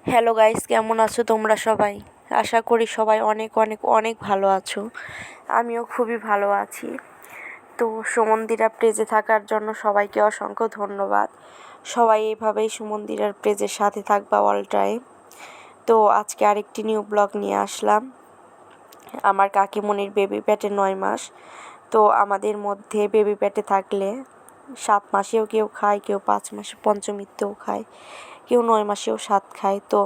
Hello guys, কেমন আছো তোমরা সবাই? আশা করি সবাই অনেক অনেক অনেক ভালো আছো। আমিও খুবই ভালো আছি। তো সুমন্দিরা পেজে থাকার জন্য সবাইকে অসংখ্য ধন্যবাদ। সবাই এইভাবেই সুমন্দিরার পেজের সাথে থাকবা অল টাইম। তো আজকে আরেকটি নিউ ব্লগ নিয়ে আসলাম। আমার কাকিমণির বেবি পেটে 9 মাস। তো আমাদের মধ্যে বেবি পেটে থাকলে 7 মাসেও কেউ খায়, কেউ 5 মাসে পঞ্চমীতেও খায়, কেউ 9 মাসেও স্বাদ খায়। তো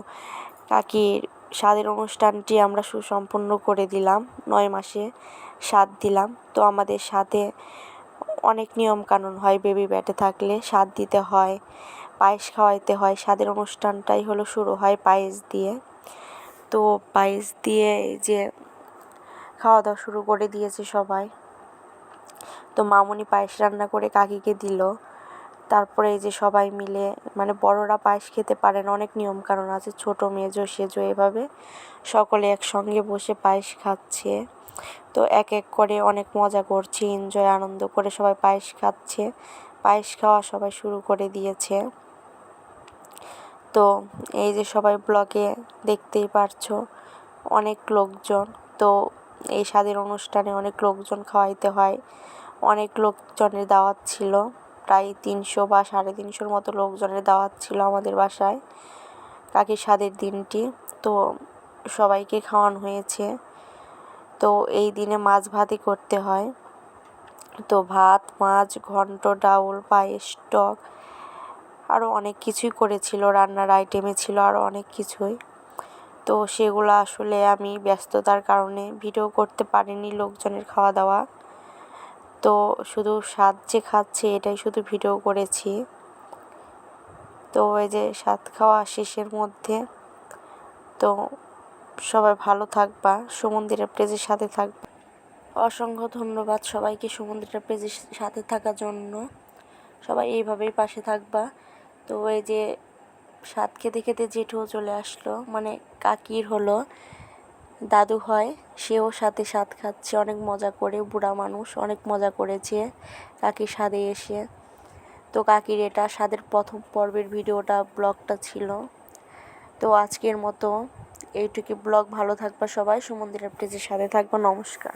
কাকির স্বাদের অনুষ্ঠানটি আমরা সুসম্পন্ন করে দিলাম। 9 মাসে স্বাদ দিলাম। তো আমাদের সাথে অনেক নিয়ম কানুন হয়। বেবি পেটে থাকলে স্বাদ দিতে হয়, পায়েস খাওয়াইতে হয়। স্বাদের অনুষ্ঠানটাই হলো শুরু হয় পায়েস দিয়ে। তো পায়েস দিয়ে এই যে খাওয়া দাওয়া শুরু করে দিয়েছে সবাই। তো মামুনি পায়েস রান্না করে কাকিকে দিল। তারপরে এই যে সবাই মিলে, মানে বড়রা পায়েস খেতে পারেন, অনেক নিয়ম কানুন আছে। ছোটো মেজো সেজো এভাবে সকলে একসঙ্গে বসে পায়েস খাচ্ছে। তো এক এক করে অনেক মজা করছে, এনজয় আনন্দ করে সবাই পায়েস খাচ্ছে। পায়েস খাওয়া সবাই শুরু করে দিয়েছে। তো এই যে সবাই ব্লগে দেখতেই পারছো অনেক লোকজন। তো এই স্বাদের অনুষ্ঠানে অনেক লোকজন খাওয়াইতে হয়। অনেক লোকজনের দাওয়াত ছিল, প্রায় 300 বা 350 মতো লোকজনের দাওয়াত ছিল আমাদের বাসায় কাকির স্বাদের দিনটি। তো সবাইকে খাওয়ানো হয়েছে। তো এই দিনে মাছ ভাতই করতে হয়। তো ভাত, মাছ, ঘন্ট, ডাউল, পায়েস, টক আরও অনেক কিছুই করেছিল। রান্নার আইটেমে ছিল আরও অনেক কিছুই। তো সেগুলো আসলে আমি ব্যস্ততার কারণে ভিডিও করতে পারিনি লোকজনের খাওয়া দাওয়া। তো শুধু স্বাদ যে খাচ্ছে এটাই শুধু ভিডিও করেছি। তো এই যে স্বাদ খাওয়া শেষের মধ্যে। তো সবাই ভালো থাকবা, সুমন্দিরা পেজের সাথে থাকবা। অসংখ্য ধন্যবাদ সবাইকে সুমন্দিরা পেজের সাথে থাকার জন্য। সবাই এইভাবেই পাশে থাকবা। তো এই যে স্বাদ খেতে খেতে জেঠুও চলে আসলো, মানে কাকির হলো দাদু হয়, সেও সাথে স্বাদ খাচ্ছে অনেক মজা করে। বুড়া মানুষ অনেক মজা করেছে কাকির স্বাদে এসে। তো কাকির এটা স্বাদের প্রথম পর্বের ভিডিওটা, ব্লগটা ছিল। তো আজকের মতো এইটুকু ব্লগ। ভালো থাকবা সবাই, সুমন্দিরা পেজের সাথে থাকবা। নমস্কার।